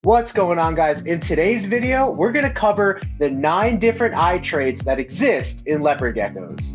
What's going on, guys? In today's video, we're going to cover the 9 different eye traits that exist in leopard geckos.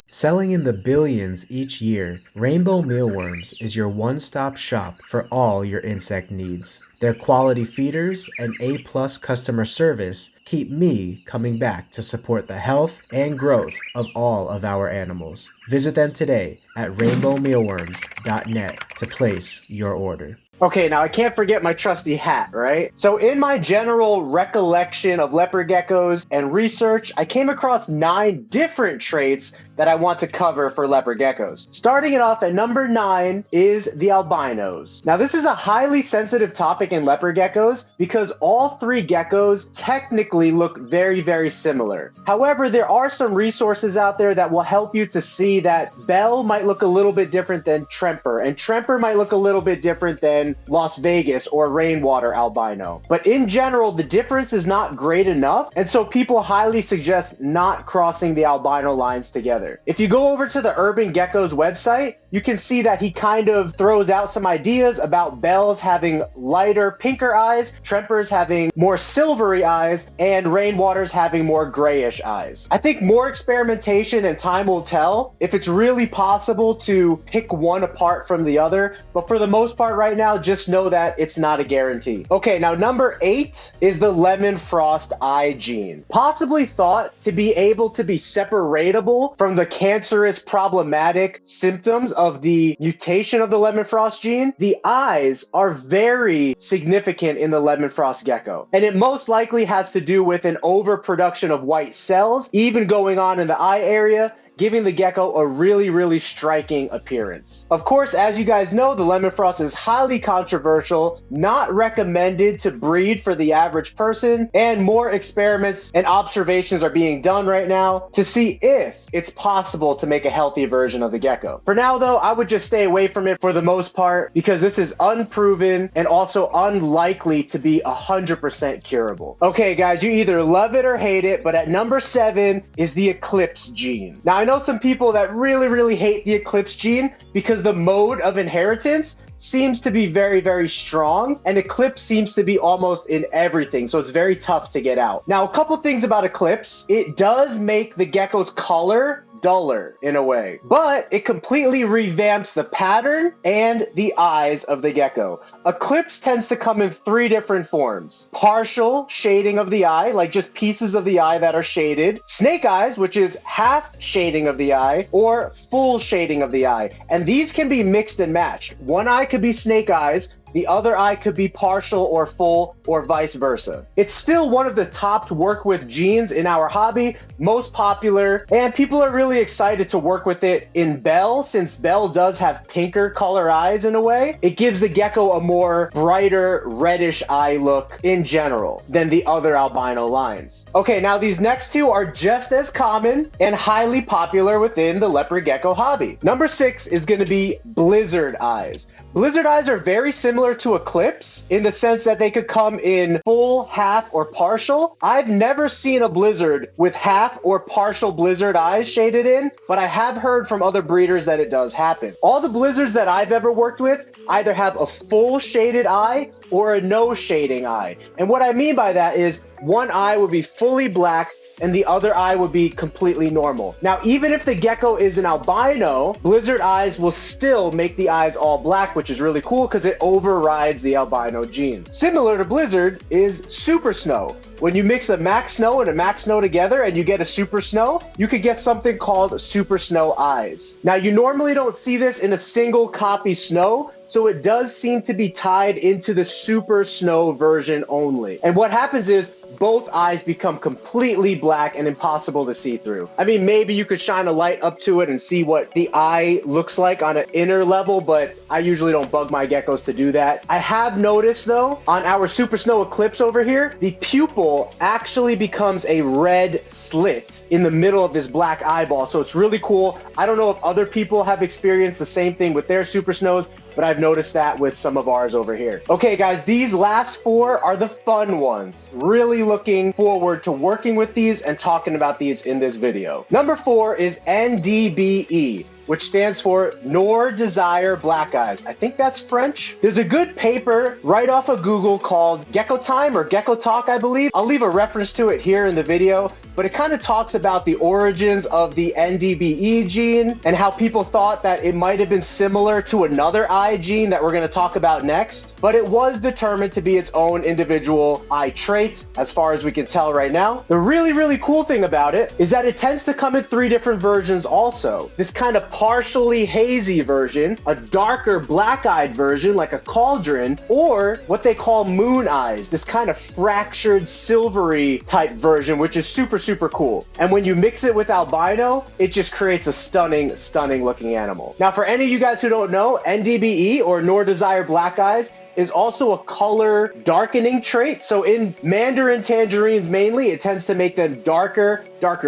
Selling in the billions each year, Rainbow Mealworms is your one-stop shop for all your insect needs. Their quality feeders and A+ customer service keep me coming back to support the health and growth of all of our animals. Visit them today at rainbowmealworms.net to place your order. Okay, now I can't forget my trusty hat, right? So in my general recollection of leopard geckos and research, I came across 9 different traits that I want to cover for leopard geckos. Starting it off at number 9 is the albinos. Now this is a highly sensitive topic in leopard geckos because all 3 geckos technically look very, very similar. However, there are some resources out there that will help you to see that Belle might look a little bit different than Tremper, and Tremper might look a little bit different than Las Vegas or Rainwater albino. But in general, the difference is not great enough, and so people highly suggest not crossing the albino lines together. If you go over to the Urban Geckos website, you can see that he kind of throws out some ideas about Belle's having lighter, pinker eyes, Tremper's having more silvery eyes, and Rainwater's having more grayish eyes. I think more experimentation and time will tell if it's really possible to pick one apart from the other, but for the most part right now, just know that it's not a guarantee. Okay, now number 8 is the lemon frost eye gene. Possibly thought to be able to be separatable from the cancerous problematic symptoms of the mutation of the lemon frost gene, the eyes are very significant in the lemon frost gecko. And it most likely has to do with an overproduction of white cells, even going on in the eye area, giving the gecko a really, really striking appearance. Of course, as you guys know, the lemon frost is highly controversial, not recommended to breed for the average person, and more experiments and observations are being done right now to see if it's possible to make a healthy version of the gecko. For now, though, I would just stay away from it for the most part because this is unproven and also unlikely to be 100% curable. Okay, guys, you either love it or hate it, but at number 7 is the Eclipse gene. Now, I know some people that really hate the Eclipse gene because the mode of inheritance seems to be very, very strong, and Eclipse seems to be almost in everything, so it's very tough to get out. Now, a couple things about Eclipse. It does make the gecko's color duller in a way, but it completely revamps the pattern and the eyes of the gecko. Eclipse tends to come in 3 different forms: partial shading of the eye, like just pieces of the eye that are shaded; snake eyes, which is half shading of the eye; or full shading of the eye. And these can be mixed and matched. One eye could be snake eyes, the other eye could be partial or full, or vice versa. It's still one of the top to work with genes in our hobby, most popular, and people are really excited to work with it in Belle, since Belle does have pinker color eyes in a way. It gives the gecko a more brighter reddish eye look in general than the other albino lines. Okay, now these next 2 are just as common and highly popular within the leopard gecko hobby. Number 6 is going to be blizzard eyes. Blizzard eyes are very similar to Eclipse in the sense that they could come in full, half, or partial. I've never seen a blizzard with half or partial blizzard eyes shaded in, but I have heard from other breeders that it does happen. All the blizzards that I've ever worked with either have a full shaded eye or a no shading eye. And what I mean by that is one eye would be fully black and the other eye would be completely normal. Now, even if the gecko is an albino, blizzard eyes will still make the eyes all black, which is really cool because it overrides the albino gene. Similar to blizzard is super snow. When you mix a max snow and a max snow together and you get a super snow, you could get something called super snow eyes. Now, you normally don't see this in a single copy snow, so it does seem to be tied into the super snow version only. And what happens is both eyes become completely black and impossible to see through. I mean, maybe you could shine a light up to it and see what the eye looks like on an inner level, but I usually don't bug my geckos to do that. I have noticed though, on our Super Snow Eclipse over here, the pupil actually becomes a red slit in the middle of this black eyeball. So it's really cool. I don't know if other people have experienced the same thing with their Super Snows. but I've noticed that with some of ours over here. Okay, guys, these last 4 are the fun ones. Really looking forward to working with these and talking about these in this video. Number 4 is N.D.B.E, which stands for Nor Desire Black Eyes. I think that's French. There's a good paper right off of Google called Gecko Time or Gecko Talk, I believe. I'll leave a reference to it here in the video, but it kind of talks about the origins of the N.D.B.E gene and how people thought that it might have been similar to another eye gene that we're going to talk about next, but it was determined to be its own individual eye trait as far as we can tell right now. The really cool thing about it is that it tends to come in 3 different versions also. This kind of partially hazy version, a darker black-eyed version like a cauldron, or what they call moon eyes, this kind of fractured silvery type version, which is super cool. And when you mix it with albino, it just creates a stunning looking animal. Now, for any of you guys who don't know, N.D.B.E or Nor Desire Black Eyes is also a color darkening trait. So in mandarin tangerines mainly, it tends to make them darker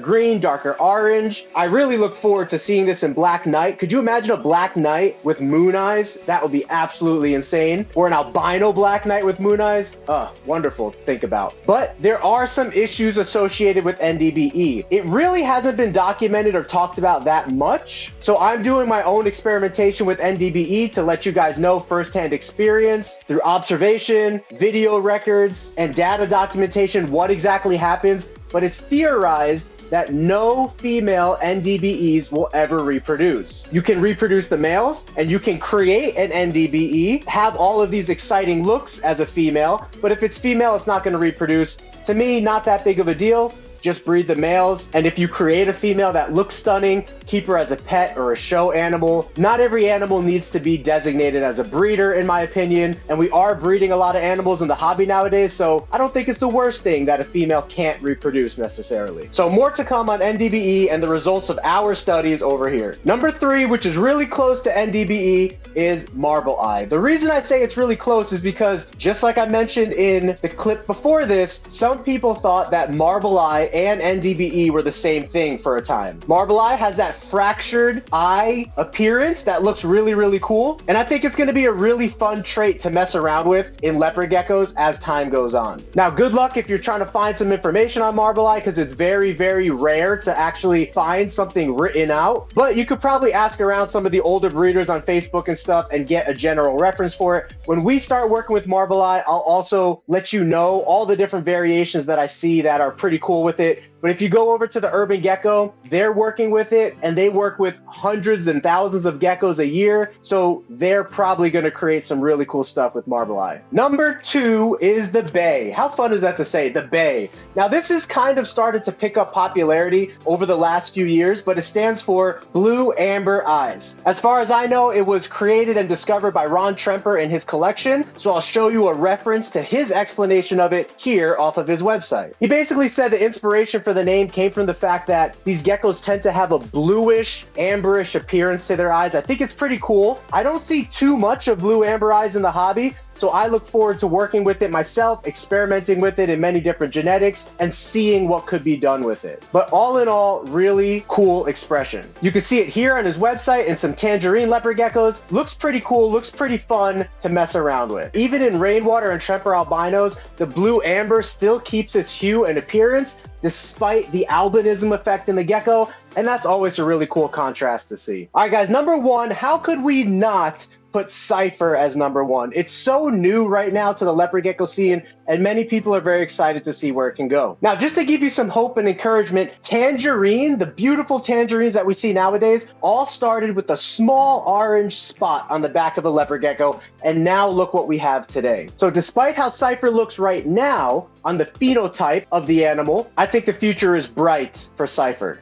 green, darker orange. I really look forward to seeing this in Black Knight. Could you imagine a Black Knight with moon eyes? That would be absolutely insane. Or an albino Black Knight with moon eyes? Wonderful to think about. But there are some issues associated with N.D.B.E. It really hasn't been documented or talked about that much. So I'm doing my own experimentation with N.D.B.E to let you guys know firsthand experience through observation, video records, and data documentation what exactly happens. But it's theorized that no female N.D.B.Es will ever reproduce. You can reproduce the males, and you can create an N.D.B.E, have all of these exciting looks as a female, but if it's female, it's not going to reproduce. To me, not that big of a deal. Just breed the males. And if you create a female that looks stunning, keep her as a pet or a show animal. Not every animal needs to be designated as a breeder, in my opinion. And we are breeding a lot of animals in the hobby nowadays, so I don't think it's the worst thing that a female can't reproduce necessarily. So more to come on N.D.B.E and the results of our studies over here. Number 3, which is really close to N.D.B.E, is Marble Eye. The reason I say it's really close is because, just like I mentioned in the clip before this, some people thought that Marble Eye and N.D.B.E were the same thing for a time. Marble Eye has that fractured eye appearance that looks really cool, and I think it's going to be a really fun trait to mess around with in leopard geckos as time goes on. Now, good luck if you're trying to find some information on Marble Eye, because it's very rare to actually find something written out, but you could probably ask around some of the older breeders on Facebook and stuff and get a general reference for it. When we start working with Marble Eye, I'll also let you know all the different variations that I see that are pretty cool with it. But if you go over to the Urban Gecko, they're working with it, and they work with hundreds and thousands of geckos a year, so they're probably going to create some really cool stuff with Marble Eye. Number 2 is the B.A.E. How fun is that to say, the B.A.E? Now, this has kind of started to pick up popularity over the last few years, but it stands for Blue Amber Eyes. As far as I know, it was created and discovered by Ron Tremper in his collection, so I'll show you a reference to his explanation of it here off of his website. He basically said the inspiration for the name came from the fact that these geckos tend to have a bluish, amberish appearance to their eyes. I think it's pretty cool. I don't see too much of blue amber eyes in the hobby, so I look forward to working with it myself, experimenting with it in many different genetics, and seeing what could be done with it. But all in all, really cool expression. You can see it here on his website in some tangerine leopard geckos. Looks pretty cool, looks pretty fun to mess around with. Even in rainwater and Tremper albinos, the blue amber still keeps its hue and appearance despite the albinism effect in the gecko, and that's always a really cool contrast to see. All right, guys, number 1, how could we not put Cipher as number 1? It's so new right now to the leopard gecko scene, and many people are very excited to see where it can go. Now, just to give you some hope and encouragement, tangerine, the beautiful tangerines that we see nowadays, all started with a small orange spot on the back of a leopard gecko, and now look what we have today. So despite how Cipher looks right now on the phenotype of the animal, I think the future is bright for Cipher.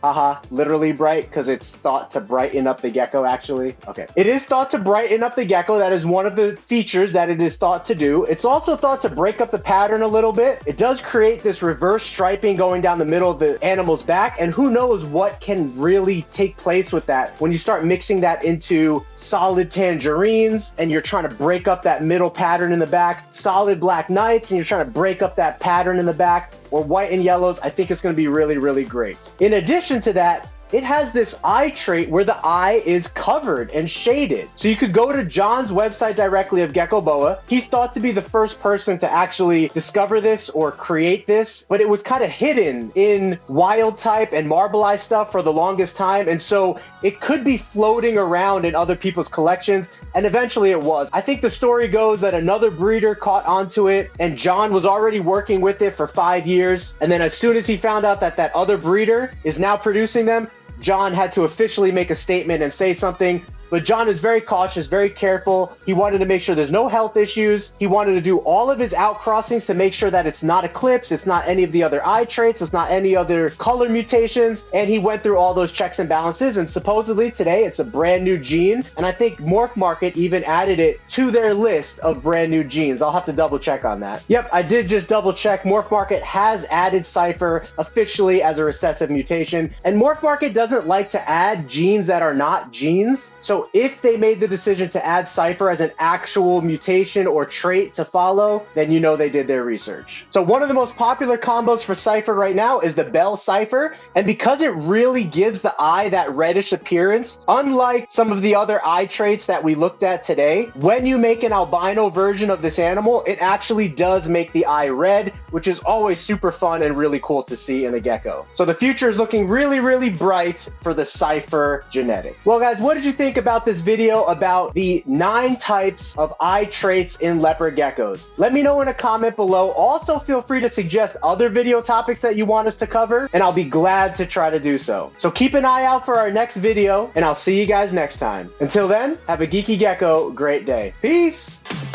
Literally bright, because it's thought to brighten up the gecko, actually. Okay. It is thought to brighten up the gecko. That is one of the features that it is thought to do. It's also thought to break up the pattern a little bit. It does create this reverse striping going down the middle of the animal's back, and who knows what can really take place with that when you start mixing that into solid tangerines and you're trying to break up that middle pattern in the back, solid Black Knights, and you're trying to break up that pattern in the back, or white and yellows. I think it's going to be really great. In addition to that, it has this eye trait where the eye is covered and shaded. So you could go to John's website directly of Gecko Boa. He's thought to be the first person to actually discover this or create this, but it was kind of hidden in wild type and marble eye stuff for the longest time. And so it could be floating around in other people's collections. And eventually it was. I think the story goes that another breeder caught onto it and John was already working with it for 5 years. And then as soon as he found out that that other breeder is now producing them, John had to officially make a statement and say something. But John is very cautious, very careful. He wanted to make sure there's no health issues. He wanted to do all of his outcrossings to make sure that it's not Eclipse, it's not any of the other eye traits, it's not any other color mutations. And he went through all those checks and balances. And supposedly today it's a brand new gene. And I think Morph Market even added it to their list of brand new genes. I'll have to double check on that. Yep, I did just double check. Morph Market has added Cipher officially as a recessive mutation. And Morph Market doesn't like to add genes that are not genes. So if they made the decision to add Cipher as an actual mutation or trait to follow, then you know they did their research. So one of the most popular combos for Cipher right now is the Bell Cipher. And because it really gives the eye that reddish appearance, unlike some of the other eye traits that we looked at today, when you make an albino version of this animal, it actually does make the eye red, which is always super fun and really cool to see in a gecko. So the future is looking really, really bright for the Cipher genetic. Well, guys, what did you think about this video about the 9 types of eye traits in leopard geckos? Let me know in a comment below. Also, feel free to suggest other video topics that you want us to cover, and I'll be glad to try to do so. So keep an eye out for our next video, and I'll see you guys next time. Until then, have a geeky gecko great day. Peace!